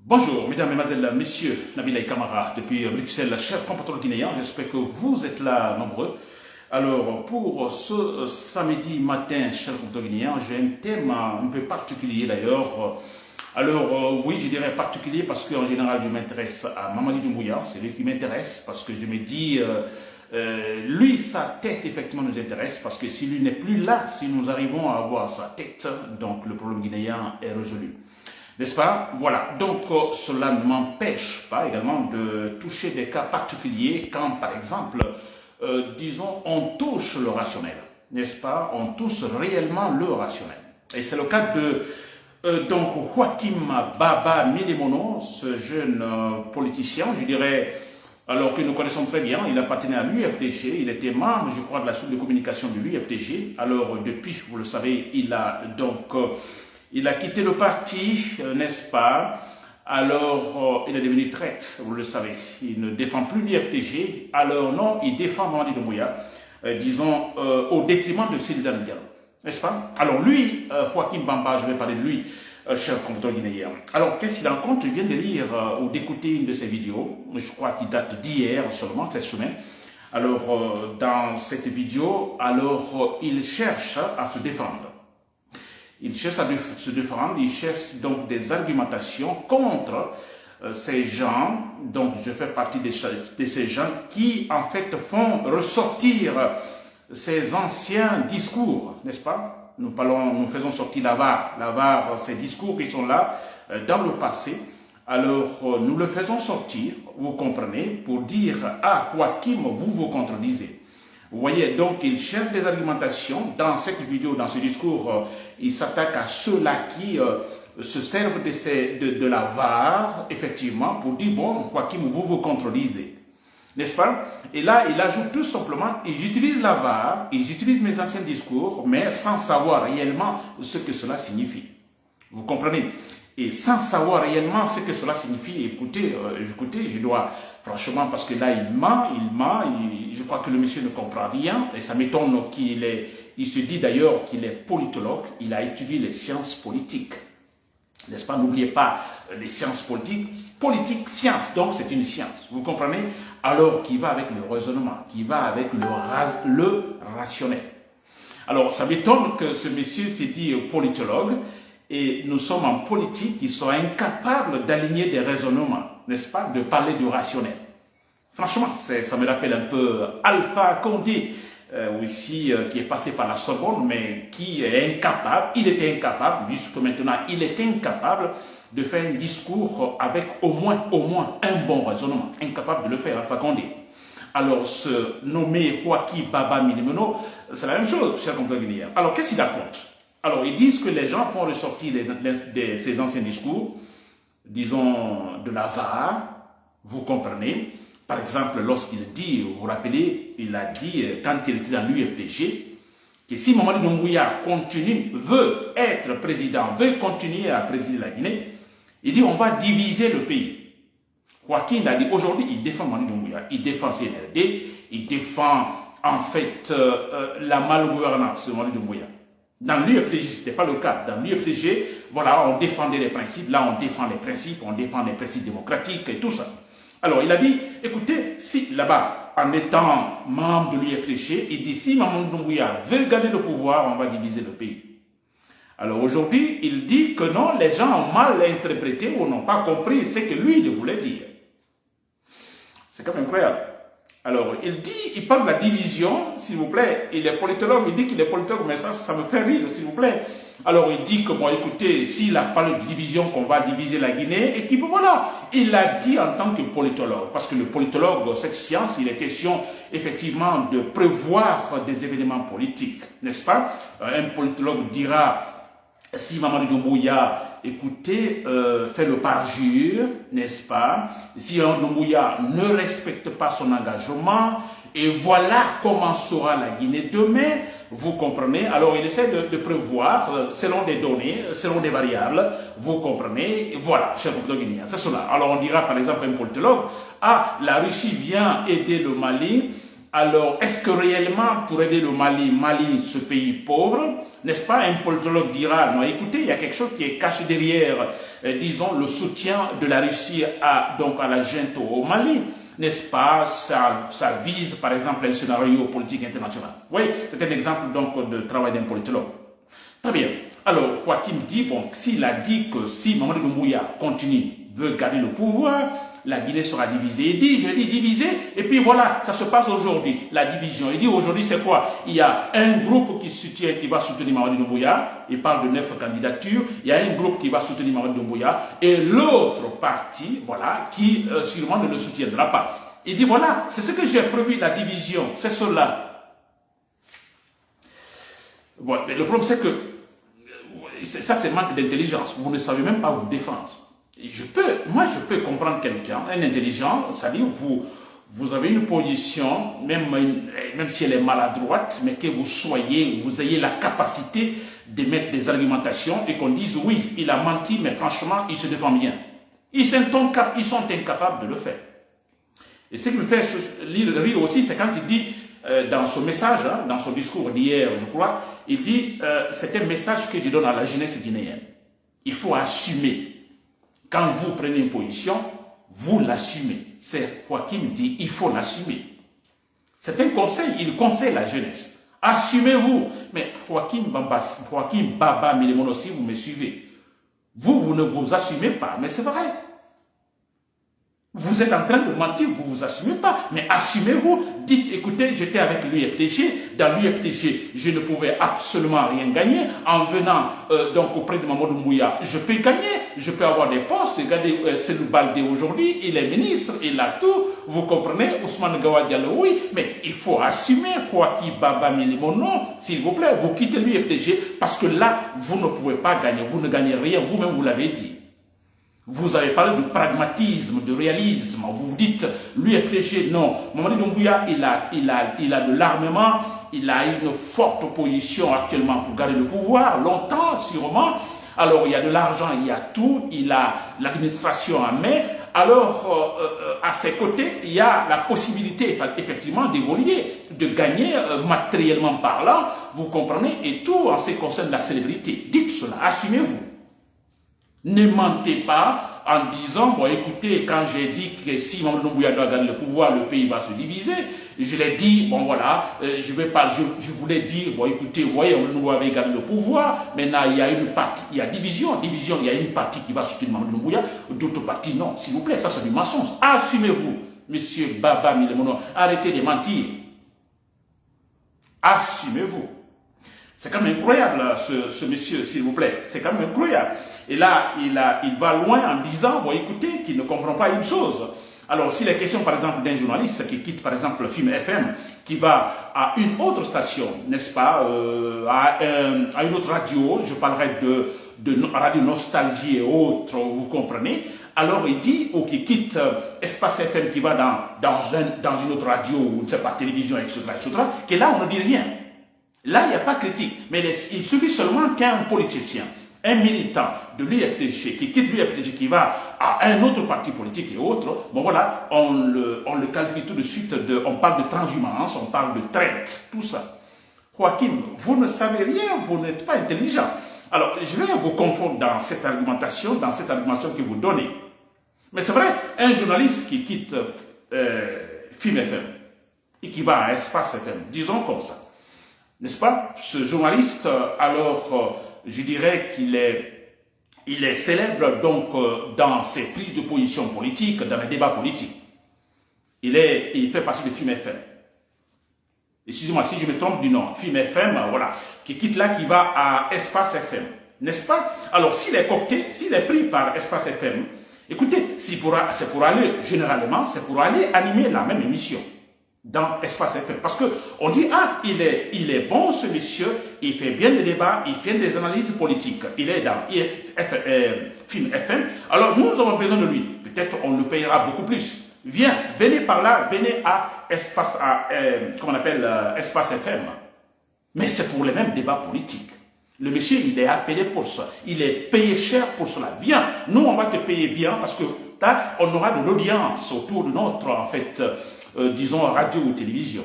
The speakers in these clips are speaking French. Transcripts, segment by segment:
Bonjour, mesdames, mesdemoiselles, messieurs, Nabila et Kamara, depuis Bruxelles, chers compatriotes guinéens, j'espère que vous êtes là nombreux. Alors, pour ce samedi matin, chers compatriotes guinéens, j'ai un thème un peu particulier d'ailleurs. Alors, oui, je dirais particulier parce qu'en général, je m'intéresse à Mamadi Doumbouya, c'est lui qui m'intéresse parce que je me dis, lui, sa tête, effectivement, nous intéresse parce que si lui n'est plus là, si nous arrivons à avoir sa tête, donc le problème guinéen est résolu. N'est-ce pas? Voilà, donc cela ne m'empêche pas également de toucher des cas particuliers quand, par exemple, disons, on touche le rationnel, n'est-ce pas? On touche réellement le rationnel. Et c'est le cas de donc Joachim Baba Milimono, ce jeune politicien, je dirais, alors que nous connaissons très bien, il appartenait à l'UFDG, il était membre, je crois, de la soupe de communication de l'UFDG. Alors depuis, vous le savez, il a donc... il a quitté le parti, n'est-ce pas? Alors, il est devenu traître, vous le savez. Il ne défend plus l'IFDG. Alors non, il défend Mamadi Doumbouya, disons, au détriment de Sidi Diallo, n'est-ce pas? Alors lui, Joachim Bamba, je vais parler de lui, cher compatriote guinéen. Alors, qu'est-ce qu'il en compte? Je viens de lire ou d'écouter une de ses vidéos, je crois qu'il date d'hier seulement, cette semaine. Alors, dans cette vidéo, alors, il cherche à se défendre. Il cherche à se défendre, il cherche donc des argumentations contre ces gens, donc je fais partie de ces gens qui en fait font ressortir ces anciens discours, n'est-ce pas? Nous faisons sortir l'avare, ces discours qui sont là dans le passé. Alors nous le faisons sortir, vous comprenez, pour dire à Joachim, vous vous contredisez. Vous voyez, donc il cherche des argumentations. Dans cette vidéo, dans ce discours, il s'attaque à ceux-là qui se servent de la VAR, effectivement, pour dire, bon, Joachim, vous vous contredisez. N'est-ce pas? Et là, il ajoute tout simplement, ils utilisent la VAR, ils utilisent mes anciens discours, mais sans savoir réellement ce que cela signifie. Vous comprenez? Et sans savoir réellement ce que cela signifie, écoutez, je dois, franchement, parce que là, il ment, je crois que le monsieur ne comprend rien, et ça m'étonne il se dit d'ailleurs qu'il est politologue, il a étudié les sciences politiques. N'est-ce pas? N'oubliez pas les sciences politiques, science, donc c'est une science, vous comprenez? Alors, qui va avec le raisonnement, qui va avec le rationnel. Alors, ça m'étonne que ce monsieur s'est dit politologue, et nous sommes en politique qui sont incapables d'aligner des raisonnements, n'est-ce pas, de parler du rationnel. Franchement, ça me rappelle un peu Alpha Condé, aussi, qui est passé par la Sorbonne, mais qui est incapable, il était incapable, jusqu'à maintenant, il est incapable de faire un discours avec au moins un bon raisonnement, incapable de le faire, Alpha Condé. Alors, se nommer Joachim Baba Milimono, c'est la même chose, cher compatriote guinéen. Alors, qu'est-ce qu'il raconte? Alors, ils disent que les gens font ressortir ces anciens discours, disons, de la VAR, vous comprenez. Par exemple, lorsqu'il dit, vous vous rappelez, il a dit, quand il était dans l'UFDG, que si Mamadi Doumbouya veut être président, veut continuer à présider la Guinée, il dit, on va diviser le pays. Joachim a dit, aujourd'hui, il défend Mamadi Doumbouya, il défend CNRD, il défend, en fait, la malgouvernance de Mamadi Doumbouya. Dans l'UFDG, ce n'était pas le cas. Dans l'UFDG, voilà, on défendait les principes. Là, on défend les principes démocratiques et tout ça. Alors, il a dit, écoutez, si là-bas, en étant membre de l'UFDG, il dit, si Mamadi Doumbouya veut garder le pouvoir, on va diviser le pays. Alors aujourd'hui, il dit que non, les gens ont mal interprété ou n'ont pas compris ce que lui, il voulait dire. C'est quand même incroyable. Alors, il parle de la division, s'il vous plaît. Il est politologue, il dit qu'il est politologue, mais ça me fait rire, s'il vous plaît. Alors, il dit que, bon, écoutez, s'il a parlé de division, qu'on va diviser la Guinée, et puis voilà, il l'a dit en tant que politologue. Parce que le politologue, cette science, il est question, effectivement, de prévoir des événements politiques, n'est-ce pas? Un politologue dira, si Mamadi Doumbouya, écoutez, fait le parjure, n'est-ce pas? Si Doumbouya ne respecte pas son engagement, et voilà comment sera la Guinée demain, vous comprenez? Alors il essaie de prévoir, selon des données, selon des variables, vous comprenez? Et voilà, cher compatriote guinéen, c'est cela. Alors on dira par exemple un politologue, ah, la Russie vient aider le Mali Alors, est-ce que réellement, pour aider le Mali, ce pays pauvre, n'est-ce pas, un politologue dira, non, écoutez, il y a quelque chose qui est caché derrière, disons, le soutien de la Russie donc à la junte au Mali, n'est-ce pas, ça vise, par exemple, un scénario politique international. Oui, c'est un exemple, donc, de travail d'un politologue. Très bien. Alors, Joachim dit, bon, s'il a dit que si Mamadi Doumbouya continue, veut garder le pouvoir, la Guinée sera divisée. Je dis divisée, et puis voilà, ça se passe aujourd'hui, la division. Il dit aujourd'hui, c'est quoi? Il y a un groupe qui va soutenir Mamadi Doumbouya, il parle de 9 candidatures, il y a un groupe qui va soutenir Mamadi Doumbouya, et l'autre parti, voilà, qui sûrement ne le soutiendra pas. Il dit voilà, c'est ce que j'ai prévu, la division, c'est cela. Bon, mais le problème c'est que, ça c'est manque d'intelligence, vous ne savez même pas vous défendre. Moi, je peux comprendre quelqu'un, un intelligent, c'est-à-dire vous avez une position, même si elle est maladroite, mais que vous ayez la capacité de mettre des argumentations et qu'on dise oui, il a menti, mais franchement, il se défend bien. Ils sont incapables de le faire. Et ce qui me fait rire aussi, c'est quand il dit dans son message, hein, dans son discours d'hier, je crois, il dit c'est un message que je donne à la jeunesse guinéenne. Il faut assumer. Quand vous prenez une position, vous l'assumez. C'est Joachim dit, il faut l'assumer. C'est un conseil, il conseille la jeunesse. Assumez-vous. Mais Joachim Baba Milimono, si vous me suivez, vous ne vous assumez pas, mais c'est vrai. Vous êtes en train de mentir, vous ne vous assumez pas, mais assumez-vous. Dites, écoutez, j'étais avec l'UFDG. Dans l'UFDG, je ne pouvais absolument rien gagner. En venant donc auprès de Mamadou Mouya, je peux gagner, je peux avoir des postes. Regardez, Selou Baldé aujourd'hui, il est ministre, il a tout. Vous comprenez, Ousmane Gawa Diallo, oui, mais il faut assumer Joachim Baba Milimono, s'il vous plaît, vous quittez l'UFDG parce que là, vous ne pouvez pas gagner, vous ne gagnez rien, vous-même vous l'avez dit. Vous avez parlé de pragmatisme, de réalisme. Vous vous dites, l'UFDG, non. Mamadi Doumbouya, il a de l'armement, il a une forte opposition actuellement pour garder le pouvoir, longtemps, sûrement. Alors, il y a de l'argent, il y a tout, il a l'administration en main. Alors, à ses côtés, il y a la possibilité, effectivement, d'évoluer, de gagner matériellement parlant, vous comprenez, et tout en ce qui concerne la célébrité. Dites cela, assumez-vous. Ne mentez pas en disant, bon écoutez, quand j'ai dit que si Mamadou Doumbouya doit gagner le pouvoir, le pays va se diviser, je l'ai dit, bon voilà, je voulais dire, bon écoutez, vous voyez, Mamadou Doumbouya avait gagné le pouvoir, maintenant il y a une partie, il y a division, il y a une partie qui va soutenir Mamadou Doumbouya, d'autres parties non, s'il vous plaît, ça c'est du mensonge. Assumez-vous, monsieur Baba Milimono, arrêtez de mentir. Assumez-vous. C'est quand même incroyable, ce monsieur, s'il vous plaît. C'est quand même incroyable. Et là, il va loin en disant, bon, écoutez, qu'il ne comprend pas une chose. Alors, s'il est question, par exemple, d'un journaliste qui quitte, par exemple, le film FM, qui va à une autre station, n'est-ce pas, à une autre radio, je parlerai de Radio Nostalgie et autres, vous comprenez. Alors, il dit, ou qui quitte Espace FM, qui va dans une autre radio, ou ne sais pas, télévision, etc., que là, on ne dit rien. Là, il n'y a pas de critique, mais il suffit seulement qu'un politicien, un militant de l'UFDG qui quitte l'UFDG, qui va à un autre parti politique et autres, bon voilà, on le qualifie tout de suite, on parle de transhumance, on parle de traite, tout ça. Joachim, vous ne savez rien, vous n'êtes pas intelligent. Alors, je vais vous confondre dans cette argumentation que vous donnez. Mais c'est vrai, un journaliste qui quitte Film FM et qui va à Espace FM, disons comme ça, n'est-ce pas? Ce journaliste, alors, je dirais qu'il est célèbre donc dans ses prises de position politique, dans les débats politiques. Il fait partie de Film FM. Excusez-moi si je me trompe du nom. Film FM, voilà, qui quitte là, qui va à Espace FM. N'est-ce pas? Alors, s'il est coopté, s'il est pris par Espace FM, écoutez, c'est pour aller, généralement, c'est pour aller animer la même émission dans Espace FM. Parce qu'on dit, ah, il est bon ce monsieur, il fait bien des débats, il fait des analyses politiques. Il est dans Film FM. Alors, nous avons besoin de lui. Peut-être on le payera beaucoup plus. Venez par là, venez à Espace, comment on appelle, Espace FM. Mais c'est pour les mêmes débats politiques. Le monsieur, il est appelé pour ça. Il est payé cher pour cela. Viens, nous, on va te payer bien parce que là, on aura de l'audience autour de notre, en fait, disons, radio ou télévision.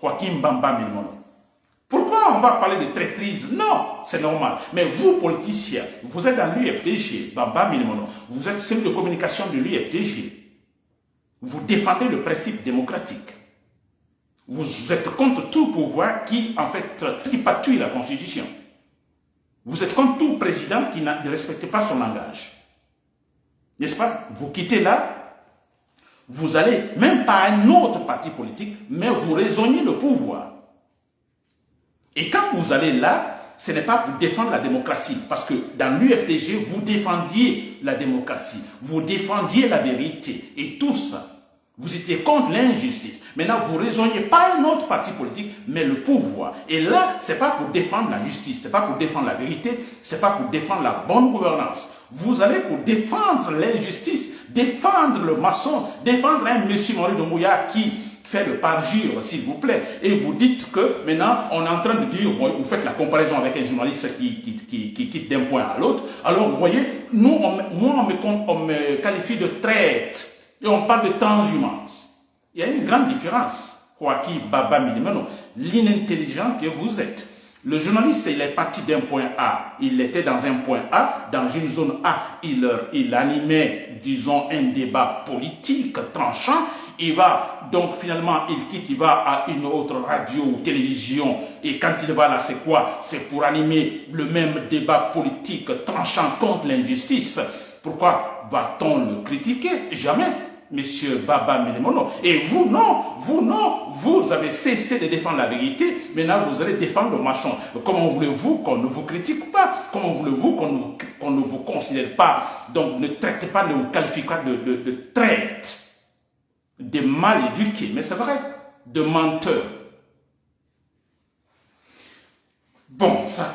Joaquim Bamba Milimono. Pourquoi on va parler de traîtrise? Non, c'est normal. Mais vous, politiciens, vous êtes dans l'UFDG, Bamba Milimono, vous êtes celui de communication de l'UFDG. Vous défendez le principe démocratique. Vous êtes contre tout pouvoir qui, en fait, qui patouille la Constitution. Vous êtes contre tout président qui ne respecte pas son langage. N'est-ce pas? Vous quittez là, vous allez, même pas à un autre parti politique, mais vous raisonnez le pouvoir. Et quand vous allez là, ce n'est pas pour défendre la démocratie, parce que dans l'UFDG, vous défendiez la démocratie, vous défendiez la vérité, et tout ça. Vous étiez contre l'injustice. Maintenant, vous ne raisonnez pas un autre parti politique, mais le pouvoir. Et là, ce n'est pas pour défendre la justice, ce n'est pas pour défendre la vérité, ce n'est pas pour défendre la bonne gouvernance. Vous allez pour défendre l'injustice, défendre le maçon, défendre un monsieur Maurice Doumbouya qui fait le parjure, s'il vous plaît. Et vous dites que maintenant, on est en train de dire, vous faites la comparaison avec un journaliste qui quitte d'un point à l'autre. Alors, vous voyez, nous, on me qualifie de traître. Et on parle de transhumance. Il y a une grande différence. Joaquim Baba Milimono, l'inintelligent que vous êtes. Le journaliste, il est parti d'un point A. Il était dans un point A. Dans une zone A, il animait, disons, un débat politique tranchant. Il va, donc finalement, il quitte, il va à une autre radio ou télévision. Et quand il va là, c'est quoi? C'est pour animer le même débat politique tranchant contre l'injustice. Pourquoi va-t-on le critiquer? Jamais. Monsieur Baba Milimono. Et vous, non, vous avez cessé de défendre la vérité, maintenant vous allez défendre le maçon. Comment voulez-vous qu'on ne vous critique pas? Comment voulez-vous qu'on ne vous considère pas? Donc ne traitez pas, ne vous qualifiez pas de traître, de mal éduqués, mais c'est vrai, de menteurs. Bon, ça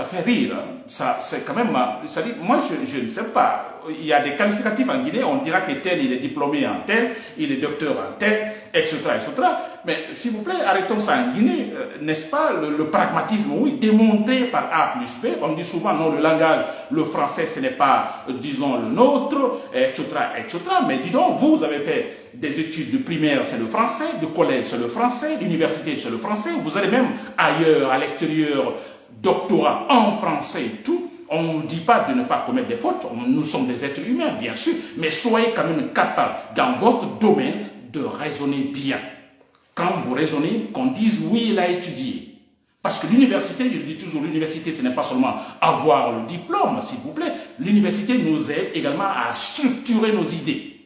fait rire, hein. C'est quand même, ça dit, moi je ne sais pas, il y a des qualificatifs en Guinée, on dira que tel, il est diplômé en tel, il est docteur en tel, etc., etc. Mais s'il vous plaît, arrêtons ça en Guinée, n'est-ce pas, le pragmatisme, oui, démontré par A plus B, on dit souvent, non, le langage, le français, ce n'est pas, disons, le nôtre, etc., etc. Mais dis donc, vous avez fait des études de primaire, c'est le français, de collège, c'est le français, d'université, c'est le français, vous allez même ailleurs, à l'extérieur, doctorat en français et tout. On ne dit pas de ne pas commettre des fautes, nous sommes des êtres humains, bien sûr, mais soyez quand même capable, dans votre domaine, de raisonner bien. Quand vous raisonnez, qu'on dise oui, il a étudié. Parce que l'université, je le dis toujours, l'université, ce n'est pas seulement avoir le diplôme, s'il vous plaît. L'université nous aide également à structurer nos idées.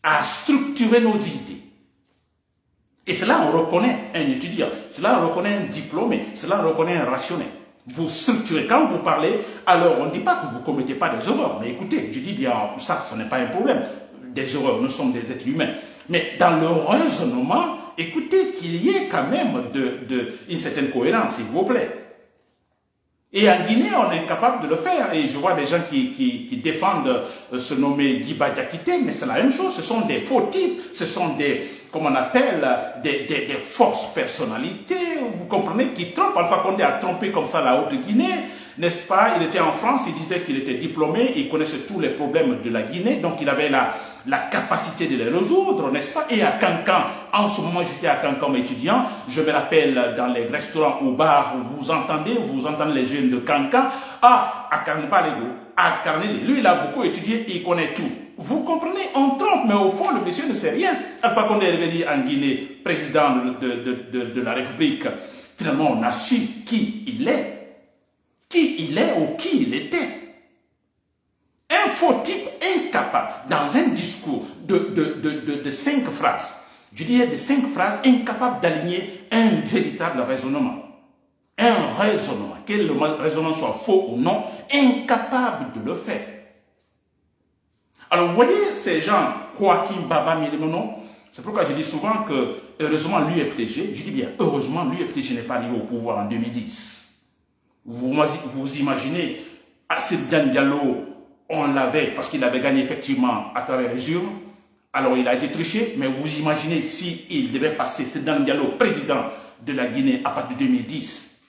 À structurer nos idées. Et cela, on reconnaît un étudiant, cela, on reconnaît un diplômé, cela, on reconnaît un rationnel. Vous structurez. Quand vous parlez, alors on ne dit pas que vous ne commettez pas des erreurs. Mais écoutez, je dis bien, ça, ce n'est pas un problème. Des erreurs, nous sommes des êtres humains. Mais dans le raisonnement, écoutez qu'il y ait quand même une certaine cohérence, s'il vous plaît. Et en Guinée, on est incapable de le faire. Et je vois des gens qui défendent se nommer Guiba Diakité, mais c'est la même chose. Ce sont des faux types, ce sont des, comme on appelle, des fausses personnalités, vous comprenez, qui trompent. Alpha Condé a trompé comme ça la Haute-Guinée, n'est-ce pas? Il était en France, il disait qu'il était diplômé, il connaissait tous les problèmes de la Guinée, donc il avait la capacité de les résoudre, n'est-ce pas? Et à Cancan, en ce moment j'étais à Cancan comme étudiant, je me rappelle dans les restaurants ou bars, vous entendez les jeunes de Cancan, à Carnavalego, à Carnelli, lui il a beaucoup étudié, il connaît tout. Vous comprenez, on trompe, mais au fond le monsieur ne sait rien. Alpha Condé est revenu en Guinée, président de la République, finalement on a su qui il est. Qui il est ou qui il était. Un faux type incapable, dans un discours de 5 phrases, je dirais de 5 phrases, incapable d'aligner un véritable raisonnement. Un raisonnement, que le raisonnement soit faux ou non, incapable de le faire. Alors vous voyez ces gens, Joaquim Baba Milimono, c'est pourquoi je dis souvent que, heureusement l'UFDG, je dis bien, heureusement l'UFDG n'est pas arrivé au pouvoir en 2010. Vous imaginez, Assediane Diallo, on l'avait, parce qu'il avait gagné effectivement à travers les urnes, alors il a été triché, mais vous imaginez s'il devait passer Assediane Diallo, président de la Guinée à partir de 2010,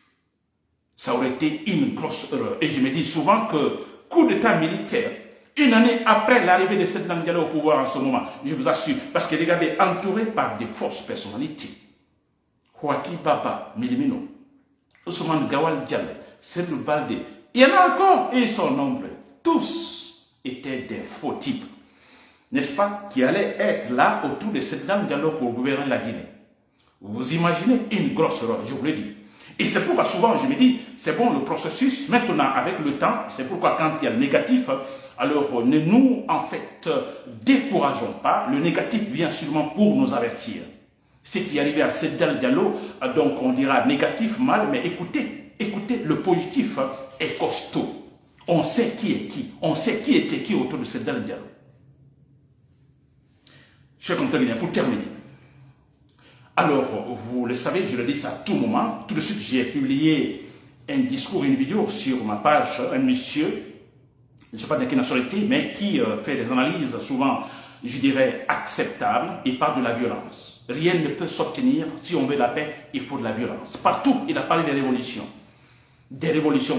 ça aurait été une grosse erreur. Et je me dis souvent que coup d'état militaire, une année après l'arrivée de Assediane Diallo au pouvoir en ce moment, je vous assure, parce qu'il est entouré par des fausses personnalités. Joaquim Baba Milimino, Ousmane Gawal Diallo, Seydou Baldé, il y en a encore, et ils sont nombreux. Tous étaient des faux types, n'est-ce pas, qui allaient être là autour de cette dame Diallo pour gouverner la Guinée. Vous imaginez une grosse erreur, je vous l'ai dit. Et c'est pourquoi souvent je me dis, c'est bon le processus, maintenant avec le temps, c'est pourquoi quand il y a le négatif, alors ne nous en fait décourageons pas, le négatif vient sûrement pour nous avertir. Ce qui est arrivé à Seydou Diallo, donc on dira négatif, mal, mais écoutez, le positif est costaud. On sait qui est qui, on sait qui était qui autour de Seydou Diallo. Chers compatriotes, pour terminer, alors vous le savez, je le dis à tout moment, tout de suite j'ai publié un discours, une vidéo sur ma page, un monsieur, je ne sais pas de quelle nationalité, mais qui fait des analyses souvent, je dirais, acceptables et parle de la violence. Rien ne peut s'obtenir, si on veut la paix, il faut de la violence. Partout, il a parlé des révolutions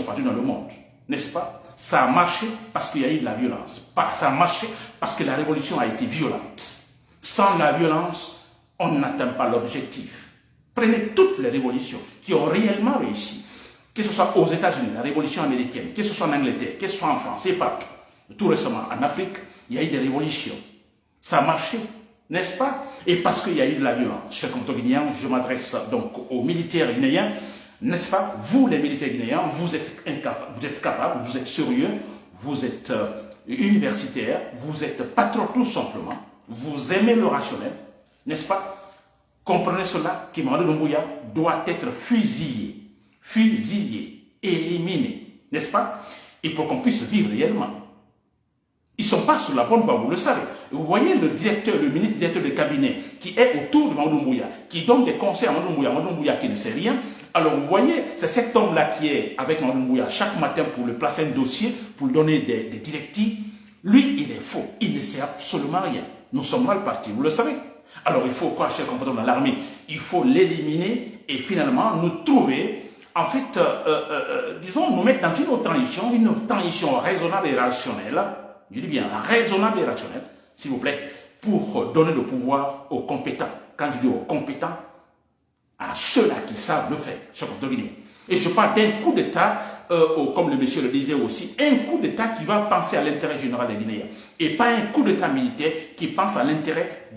partout dans le monde, n'est-ce pas? Ça a marché parce qu'il y a eu de la violence. Ça a marché parce que la révolution a été violente. Sans la violence, on n'atteint pas l'objectif. Prenez toutes les révolutions qui ont réellement réussi, que ce soit aux États-Unis, la révolution américaine, que ce soit en Angleterre, que ce soit en France et partout. Tout récemment, en Afrique, il y a eu des révolutions. Ça a marché, n'est-ce pas? Et parce qu'il y a eu de la violence. Chers compatriotes guinéens, je m'adresse donc aux militaires guinéens, n'est-ce pas? Vous, les militaires guinéens, vous êtes capables, vous êtes sérieux, vous êtes universitaires, vous êtes patriotes tout simplement, vous aimez le rationnel, n'est-ce pas? Comprenez cela, que Mamadou Doumbouya doit être fusillé, éliminé, n'est-ce pas? Et pour qu'on puisse vivre réellement. Ils ne sont pas sur la bonne voie, vous le savez. Vous voyez le ministre directeur de cabinet qui est autour de Mamadou Doumbouya, qui donne des conseils à Mamadou Doumbouya qui ne sait rien. Alors vous voyez, c'est cet homme-là qui est avec Mamadou Doumbouya chaque matin pour lui placer un dossier, pour lui donner des directives. Lui, il est faux, il ne sait absolument rien. Nous sommes mal partis, vous le savez. Alors il faut quoi, chers compatriotes dans l'armée? Il faut l'éliminer et finalement nous trouver, en fait, disons, nous mettre dans une transition raisonnable et rationnelle. Je dis bien raisonnable et rationnelle, s'il vous plaît, pour donner le pouvoir aux compétents. Quand je dis aux compétents, à ceux-là qui savent le faire, chers compatriotes guinéens. Et je parle d'un coup d'État, comme le monsieur le disait aussi, un coup d'État qui va penser à l'intérêt général des Guinéens. Et pas un coup d'État militaire qui pense à l'intérêt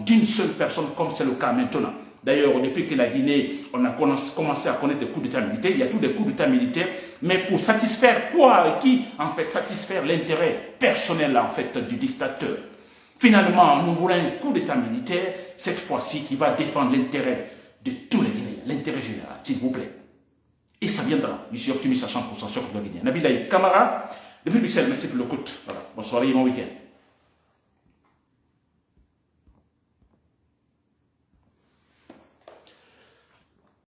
d'une seule personne, comme c'est le cas maintenant. D'ailleurs, depuis que la Guinée, on a commencé à connaître des coups d'État militaires, il y a tous des coups d'État militaires, mais pour satisfaire quoi et qui? En fait, satisfaire l'intérêt personnel, en fait, du dictateur. Finalement, nous voulons un coup d'État militaire, cette fois-ci, qui va défendre l'intérêt de tous les Guinéens, l'intérêt général, s'il vous plaît. Et ça viendra. Je suis optimiste à 100%, chers compatriotes guinéens. Nabil Kamara, depuis Bruxelles, merci pour l'écoute. Voilà. Bonsoir et bon week-end.